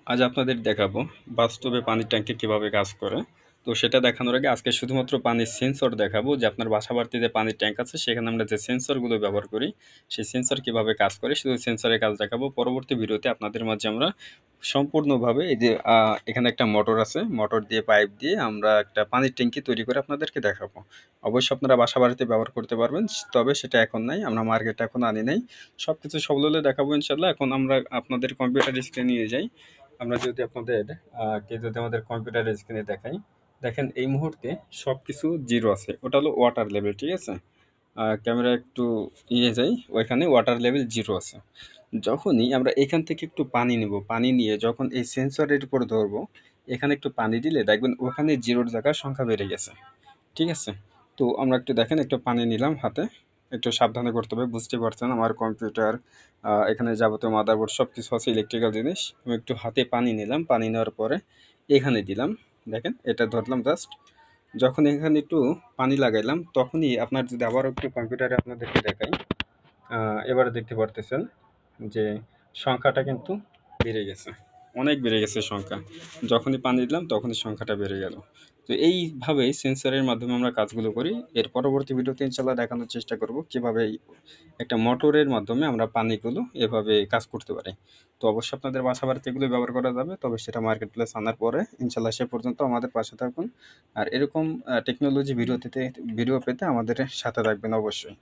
আজ আপনাদের দেখাবো বাস্তবে পানির ট্যাঙ্কি কিভাবে কাজ করে। তো সেটা দেখানোর আগে আজকে শুধুমাত্র পানির সেন্সর দেখাবো যে আপনার বাসাবাড়িতে যে পানির ট্যাঙ্ক আছে সেখানে আমরা যে সেন্সরগুলো ব্যবহার করি সেই সেন্সর কিভাবে কাজ করে শুধু সেন্সরের কাজ দেখাবো। পরবর্তী ভিডিওতে আপনাদের মাঝে আমরা সম্পূর্ণভাবে এই যে এখানে একটা মোটর আছে, মোটর দিয়ে পাইপ দিয়ে আমরা একটা পানির ট্যাঙ্কি তৈরি করে আপনাদেরকে দেখাবো। অবশ্যই আপনারা বাসাবাড়িতে ব্যবহার করতে পারবেন, তবে সেটা এখন নাই, আমরা মার্কেটে এখন আনি নাই। সবকিছু সবগুলো দেখাবো ইনশাল্লাহ। এখন আমরা আপনাদের কম্পিউটার স্ক্রিনে নিয়ে যাই। আমরা যদি আপনাদের যদি আমাদের কম্পিউটার স্ক্রিনে দেখাই, দেখেন এই মুহূর্তে সব কিছু জিরো আছে, ওটা হলো ওয়াটার লেভেল, ঠিক আছে। ক্যামেরা একটু যাই, ওইখানে ওয়াটার লেভেল জিরো আছে। যখনই আমরা এখান থেকে একটু পানি নিব, পানি নিয়ে যখন এই সেন্সরের উপর ধরবো, এখানে একটু পানি দিলে দেখবেন ওখানে জিরোর জায়গার সংখ্যা বেড়ে গেছে, ঠিক আছে। তো আমরা একটু দেখেন, একটু পানি নিলাম হাতে, একটু সাবধানে করতে হবে, বুঝতে পারছেন আমার কম্পিউটার এখানে যাবতীয় মাদারবোর্ড সব কিছু আছে, ইলেকট্রিক্যাল জিনিস। আমি একটু হাতে পানি নিলাম, পানি নেওয়ার পরে এখানে দিলাম, দেখেন এটা ধরলাম জাস্ট। যখন এখানে একটু পানি লাগাইলাম তখনই আপনার যদি আবার একটু কম্পিউটারে আপনাদেরকে দেখাই, এবারে দেখতে পারতেছেন যে সংখ্যাটা কিন্তু বেড়ে গেছে, অনেক বেড়ে গেছে সংখ্যা। যখনই পানি দিলাম তখনই সংখ্যাটা বেড়ে গেল। তো এইভাবেই সেন্সরের মাধ্যমে আমরা কাজগুলো করি। এর পরবর্তী ভিডিওতে ইনশাল্লাহ দেখানোর চেষ্টা করব কীভাবে একটা মোটরের মাধ্যমে আমরা পানিগুলো এভাবে কাজ করতে পারি। তো অবশ্যই আপনাদের বাসা বাড়িতে এগুলো ব্যবহার করা যাবে, তবে সেটা মার্কেট প্লেস আনার পরে ইনশাল্লাহ। সে পর্যন্ত আমাদের পাশে থাকুন, আর এরকম টেকনোলজি ভিডিও পেতে আমাদের সাথে থাকবেন অবশ্যই।